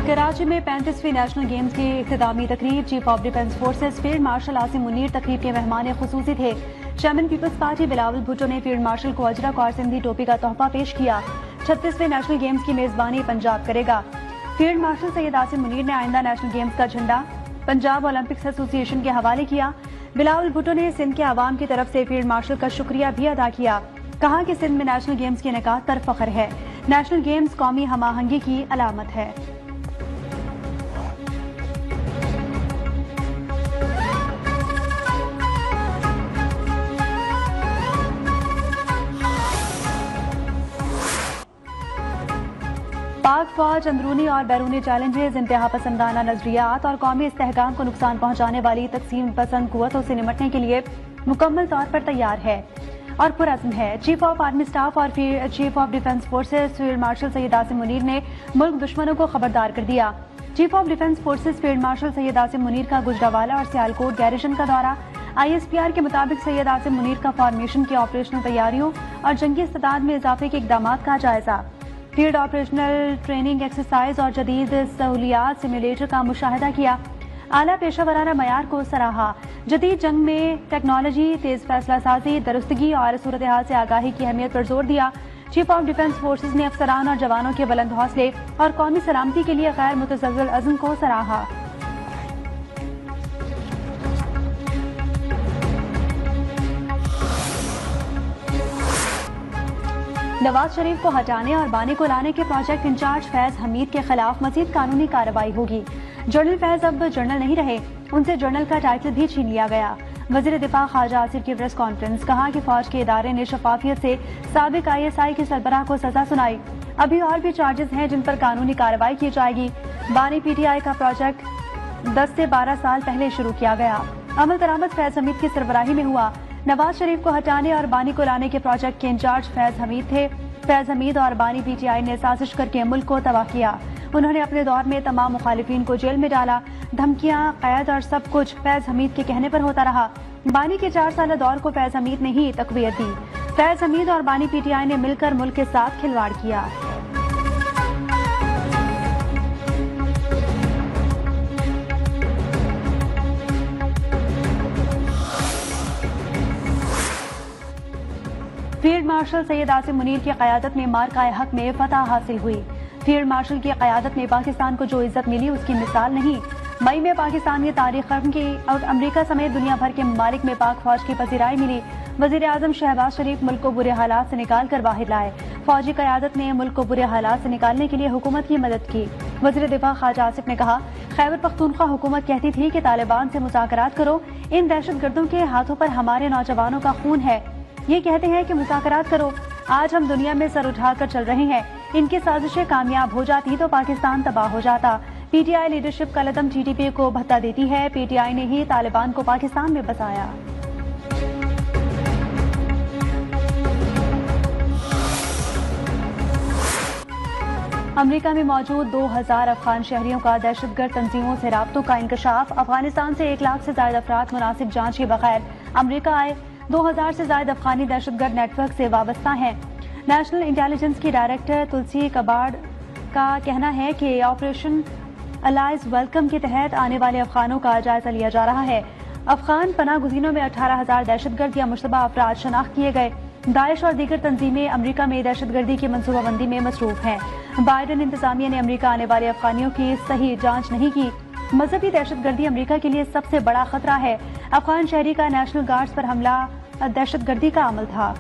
कराची में 35वीं national games की इख्तितामी तकरीब। Chief of defence forces field marshal Asim Munir तकरीब के मेहमान खुसूसी थे। Chairman peoples party Bilawal Bhutto ने फील्ड मार्शल को अजरक और सिंधी टोपी का तोहफा पेश किया। 36वें नेशनल गेम्स की मेजबानी पंजाब करेगा। फील्ड मार्शल सैयद आसिम मुनीर ने आइंदा नेशनल गेम्स का झंडा पंजाब ओलंपिक्स एसोसिएशन के हवाले किया। बिलावल भुट्टो ने सिंध के अवाम की तरफ से फील्ड मार्शल का शुक्रिया भी अदा किया। कहा कि सिंध में नेशनल गेम्स की इनेकाद पर फख्र है। नेशनल गेम्स कौमी हमाहंगी की अलामत है। पाक फौज अंदरूनी और बैरूनी चैलेंजेस, इंतहा पसंदाना नजरियात और कौमी इस्तेहकाम को नुकसान पहुंचाने वाली तकसीम पसंद कुव्वतों से निपटने के लिए मुकम्मल तौर पर तैयार है और पुरअज़्म है। चीफ ऑफ आर्मी स्टाफ और chief of defence forces field martial Syed Asim Munir ने मुल्क दुश्मनों को खबरदार कर दिया। Chief of defence forces field martial Syed Asim Munir का गुजरावाला और सियालकोट गैरिशन का दौरा। ISPR के मुताबिक सैयद आसिम मुनीर का फॉर्मेशन की ऑपरेशनल तैयारियों और जंगी इस्तेदाद में इजाफे के इकदाम का जायजा, फील्ड ऑपरेशनल ट्रेनिंग एक्सरसाइज और जदीद सहूलियात सिम्युलेटर का मुशाहिदा किया। आला पेशा वराना मयार को सराहा। जदीद जंग में टेक्नोलॉजी, तेज फैसला साजी, दुरुस्तगी और सूरत हाल से आगाही की अहमियत पर जोर दिया। चीफ ऑफ डिफेंस फोर्सेज ने अफसरान और जवानों के बुलंद हौसले और कौमी सलामती के लिए गैर मुतज़ल्ज़िल अज़्म को सराहा। नवाज शरीफ को हटाने और बानी को लाने के प्रोजेक्ट इंचार्ज फैज हमीद के खिलाफ मजीद कानूनी कार्रवाई होगी। जनरल फैज अब जनरल नहीं रहे, उनसे जनरल का टाइटल भी छीन लिया गया। वजीर दिफा ख्वाजा आसिफ की प्रेस कॉन्फ्रेंस, कहा कि फौज के इदारे ने शफाफियत से साबिक ISI के सरबराह को सजा सुनाई। अभी और भी चार्जेस हैं जिन पर कानूनी कार्रवाई की जाएगी। बानी PTI का प्रोजेक्ट 10 से 12 साल पहले शुरू किया गया। अमल दरामद फैज हमीद की सरबराही में हुआ। नवाज शरीफ को हटाने और बानी को लाने के प्रोजेक्ट के इंचार्ज फैज हमीद थे। फैज हमीद और बानी PTI ने साजिश करके मुल्क को तबाह किया। उन्होंने अपने दौर में तमाम मुखालिफिन को जेल में डाला। धमकियां, कैद और सब कुछ फैज हमीद के कहने पर होता रहा। बानी के 4 साल दौर को फैज हमीद ने ही तकवीयत दी। फैज हमीद और बानी PTI ने मिलकर मुल्क के साथ खिलवाड़ किया। फील्ड मार्शल सैयद आसिम मुनीर की क़यादत में मार्का हक में फतह हासिल हुई। फील्ड मार्शल की क़यादत में पाकिस्तान को जो इज्जत मिली उसकी मिसाल नहीं। मई में पाकिस्तान की तारीख खत्म की और अमरीका समेत दुनिया भर के ममालिक में पाक फौज की पजीराई मिली। वजीर आजम शहबाज शरीफ मुल्क को बुरे हालात से निकाल कर बाहर लाए। फौजी क़यादत ने मुल्क को बुरे हालात से निकालने के लिए हुकूमत की मदद की। वजीर दिफा ख्वाजा आसिफ ने कहा, खैबर पख्तूनख्वा हुकूमत कहती थी कि तालिबान से मुज़ाकरात करो, इन दहशतगर्दों के हाथों पर हमारे नौजवानों का खून है। ये कहते हैं कि मुज़ाकरात करो। आज हम दुनिया में सर उठाकर चल रहे हैं। इनकी साजिशें कामयाब हो जाती तो पाकिस्तान तबाह हो जाता। PTI लीडरशिप का लदम TTP को भत्ता देती है। PTI ने ही तालिबान को पाकिस्तान में बसाया। अमरीका में मौजूद 2000 अफगान शहरियों का दहशतगर्द तंजीमों से राब्तों का इंकशाफ। अफगानिस्तान से 1 लाख से ज्यादा अफराद मुनासिब जांच के बगैर अमरीका आए। 2000 से ज्यादा अफगानी दहशतगर्द नेटवर्क से वाबस्ता हैं। नेशनल इंटेलिजेंस की डायरेक्टर तुलसी कबाड़ का कहना है कि ऑपरेशन अलाइज वेलकम के तहत आने वाले अफगानों का जायजा लिया जा रहा है। अफगान पनाह गुज़ीनों में 18,000 दहशतगर्द या मुश्तबा अफराद शनाख्त किए गए। दाइश और दीगर तंजीमें अमरीका में दहशतगर्दी की मनसूबाबंदी में मसरूफ हैं। बाइडन इंतजामिया ने अमरीका आने वाले अफगानियों की सही जांच नहीं की। मजहबी दहशतगर्दी अमरीका के लिए सबसे बड़ा खतरा है। अफगान शहरी का नेशनल गार्ड्स पर हमला दहशतगर्दी का अमल था।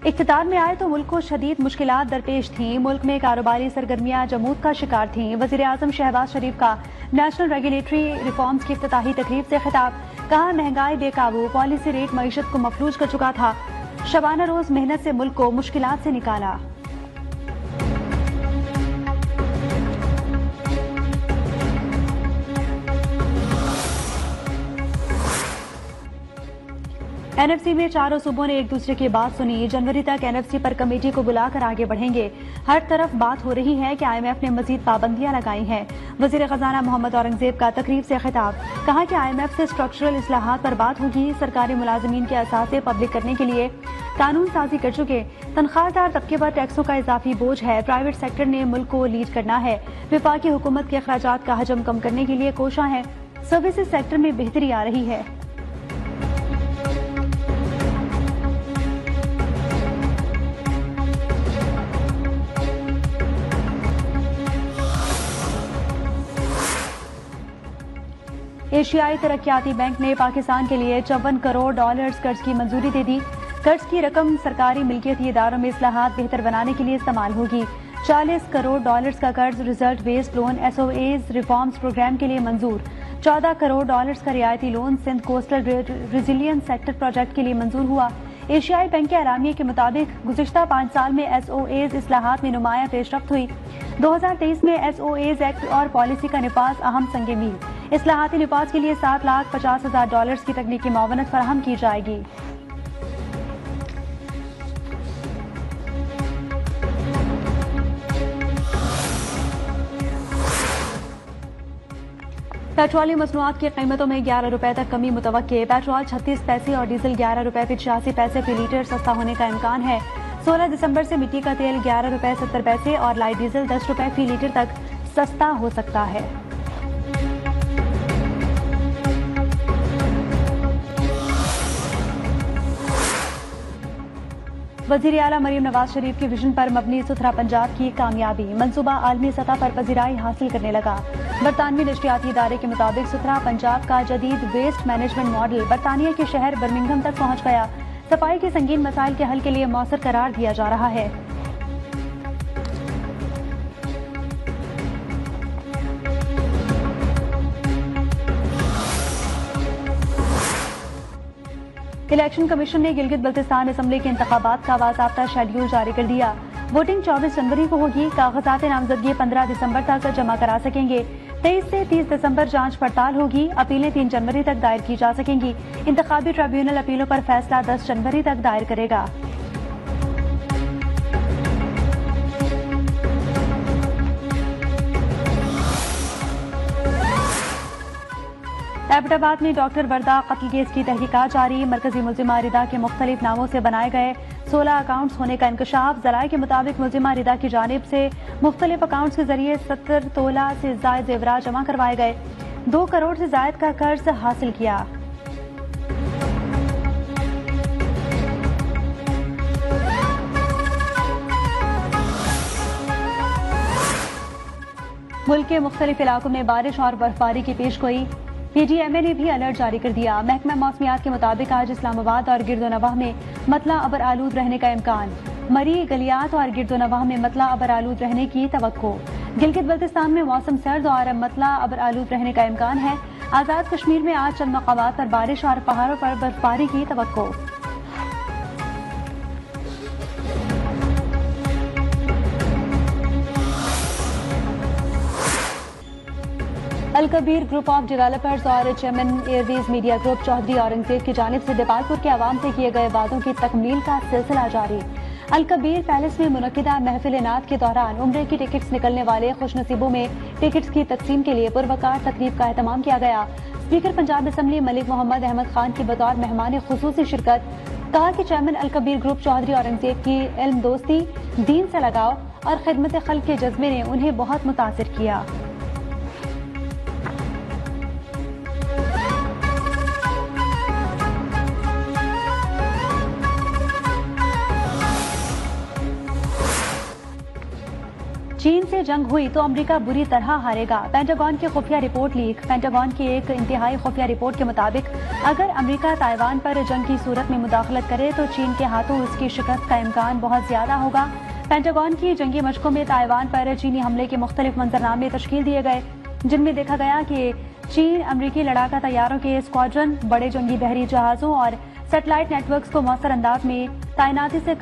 इख्तितार में आए तो मुल्क को शदीद मुश्किलात दरपेश थीं। मुल्क में कारोबारी सरगर्मियां जमूद का शिकार थीं। वजीर आजम शहबाज शरीफ का नेशनल रेगुलेटरी रिफॉर्म्स की इफ्तिताही तकरीब से खिताब, कहा महंगाई बेकाबू, पॉलिसी रेट मईशत को मफलूज कर चुका था। शबाना रोज मेहनत से मुल्क को मुश्किलात से निकाला। एनएफसी में चारों सूबों ने एक दूसरे की बात सुनी। जनवरी तक एनएफसी पर कमेटी को बुलाकर आगे बढ़ेंगे। हर तरफ बात हो रही है कि आईएमएफ ने मजीद पाबंदियां लगाई हैं। वजीर खजाना मोहम्मद औरंगजेब का तकरीब से खिताब, कहा कि आईएमएफ से स्ट्रक्चरल इस्लाहात पर बात होगी। सरकारी मुलाजमीन के असासे पब्लिक करने के लिए कानून साजी कर चुके। तनख्वाहदार तबके पर टैक्सों का इजाफी बोझ है। प्राइवेट सेक्टर ने मुल्क को लीड करना है। विफाकी हुकूमत के अखराजात का हजम कम करने के लिए कोशा है। सर्विसेज सेक्टर में बेहतरी आ रही है। एशियाई तरक्याती बैंक ने पाकिस्तान के लिए $54 करोड़ कर्ज की मंजूरी दे दी। कर्ज की रकम सरकारी मिल्कियती इदारों में इस्लाहात बेहतर बनाने के लिए इस्तेमाल होगी। $40 करोड़ का कर्ज result based loan SOAs reforms programme के लिए मंजूर। $14 करोड़ का रियायती loan Sindh coastal resilience sector project के लिए मंजूर हुआ। एशियाई बैंक के एलामिये के मुताबिक गुज़िश्ता 5 साल में SOAs इस्लाहात में नुमाया पेशरफ्त हुई। 2023 में SOAs एक्ट और पॉलिसी का निफाज अहम संगे मील। इस्लाहाती निफाज के लिए $7,50,000 की तकनीकी मावनत फराहम की जाएगी। पेट्रोलियम मसनूआत की कीमतों में ₹11 तक कमी मुतवक्के। पेट्रोल 36 पैसे और डीजल ₹11.86 फी लीटर सस्ता होने का इम्कान है। 16 दिसंबर से मिट्टी का तेल ₹11.70 और लाइट डीजल ₹10 फी लीटर तक सस्ता हो सकता है। वजीर आला मरीम नवाज शरीफ के विजन पर मबनी सुथरा पंजाब की कामयाबी। मंसूबा आलमी सतह पर पजीराई हासिल करने लगा। बरतानवी नशरियाती इदारे के मुताबिक सुथरा पंजाब का जदीद वेस्ट मैनेजमेंट मॉडल बरतानिया के शहर बर्मिंघम तक पहुंच गया। सफाई के संगीन मसाइल के हल के लिए मौसर करार दिया जा रहा है। इलेक्शन कमीशन ने गिलगित बल्तिस्तान असम्बली के इंतखाबात का बाज़ाब्ता शेड्यूल जारी कर दिया। वोटिंग 24 जनवरी को होगी। कागजात नामजदगी 15 दिसंबर तक जमा करा सकेंगे। 23 से 30 दिसंबर जांच पड़ताल होगी। अपीलें 3 जनवरी तक दायर की जा सकेंगी। इंतखाबी ट्रिब्यूनल अपीलों पर फैसला 10 जनवरी तक दायर करेगा। एबटाबाद में डॉक्टर वर्दा कत्ल केस की तहकीकात जारी। मरकजी मुल्जिमा रिदा के मुख्तलिफ नामों से बनाए गए 16 अकाउंट्स होने का इंकशाफ। जराये के मुताबिक मुल्जिमा रिदा की जानिब से मुख्तलिफ अकाउंट्स के जरिए 70 तोला से जायद जेवरात जमा करवाए गए। 2 करोड़ से जायद का कर्ज हासिल किया। मुल्क के मुख्तलिफ इलाकों में बारिश और बर्फबारी की पेशगोई। PDMA ने भी अलर्ट जारी कर दिया। महकमा मौसमियात के मुताबिक आज इस्लामाबाद और गिरदोनवाह में मतला अबर आलूद रहने का इम्कान। मरी, गलियात और गिरदोनवाह में मतला अबर आलूद रहने की तवक्को। गिलगित बल्तिस्तान में मौसम सर्द और मतला अबर आलूद रहने का इम्कान है। आजाद कश्मीर में आज चंद मकामात पर बारिश और पहाड़ों पर बर्फबारी की तवक्को। अलकबीर ग्रुप ऑफ डेवलपर्स और chairman airways media group Chaudhry Aurangzeb की जानिब से देपालपुर के आवाम से किए गए वादों की तकमील का सिलसिला जारी। अलकबीर पैलेस में मुनक्किदा महफिल नात के दौरान उम्रे की टिकट्स निकलने वाले खुशनसीबों में टिकट्स की तकसीम के लिए पुरवकार तकरीब का एहतमाम किया गया। स्पीकर पंजाब असम्बली मलिक मोहम्मद अहमद खान की बतौर मेहमान खुसूसी शिरकत। कहा कि चेयरमैन अलकबीर ग्रुप चौधरी औरंगजेब की इल्म दोस्ती, दीन से लगाव और खिदमत खल्क के जज्बे ने उन्हें बहुत मुतासिर किया। चीन से जंग हुई तो अमेरिका बुरी तरह हारेगा। पेंटागन की खुफिया रिपोर्ट लीक। पेंटागन की एक इंतहाई खुफिया रिपोर्ट के मुताबिक अगर अमेरिका ताइवान पर जंग की सूरत में मुदाखलत करे तो चीन के हाथों उसकी शिकस्त का इम्कान बहुत ज्यादा होगा। पेंटागन की जंगी मशकों में ताइवान पर चीनी हमले के मुख्तलिफ मंजरनामे तश्कील दिए गए, जिनमें देखा गया कि चीन अमरीकी लड़ाका तैयारों के स्क्वाड्रन, बड़े जंगी बहरी जहाजों और सैटेलाइट नेटवर्क्स को मौसर अंदाज में तैनाती से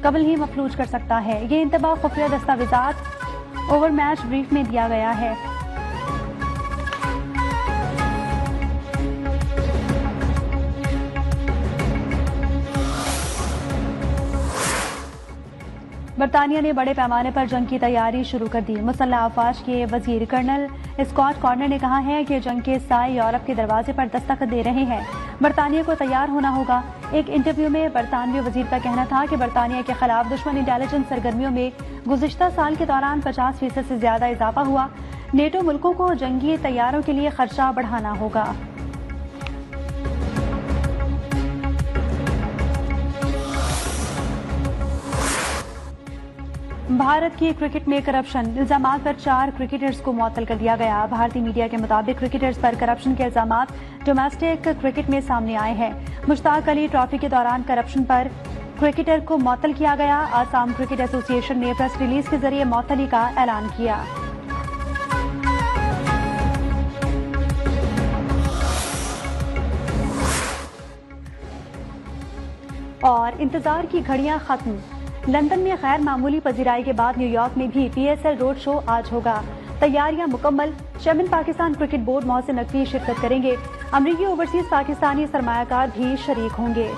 कबल ही मफलूज कर सकता है। ये इंतबाह खुफिया दस्तावेजात ओवरमैच ब्रीफ में दिया गया है। बरतानिया ने बड़े पैमाने पर जंग की तैयारी शुरू कर दी। मुसल्लह अफवाज के वजीर कर्नल स्कॉट कॉर्नर ने कहा है कि जंग के साए यूरोप के दरवाजे पर दस्तक दे रहे हैं। बरतानिया को तैयार होना होगा। एक इंटरव्यू में बरतानवी वजीर का कहना था कि बरतानिया के खिलाफ दुश्मन इंटेलिजेंस सरगर्मियों में गुज़िश्ता साल के दौरान 50% से ज्यादा इजाफा हुआ। नेटो मुल्कों को जंगी तैयारों के लिए खर्चा बढ़ाना होगा। भारत की क्रिकेट में करप्शन इल्जामात पर 4 क्रिकेटर्स को मुअत्तल कर दिया गया। भारतीय मीडिया के मुताबिक क्रिकेटर्स पर करप्शन के इल्जामात डोमेस्टिक क्रिकेट में सामने आए हैं। मुश्ताक अली ट्रॉफी के दौरान करप्शन पर क्रिकेटर को मुअत्तल किया गया। आसाम क्रिकेट एसोसिएशन ने प्रेस रिलीज के जरिए मुअत्तली का ऐलान किया। और इंतजार की घड़ियां खत्म। लंदन में गैर मामूली पजीराई के बाद न्यूयॉर्क में भी PSL रोड शो आज होगा। तैयारियां मुकम्मल। Chairman Pakistan cricket board Mohsin Naqvi शिरकत करेंगे। अमरीकी ओवरसीज पाकिस्तानी सरमायाकार भी शरीक होंगे।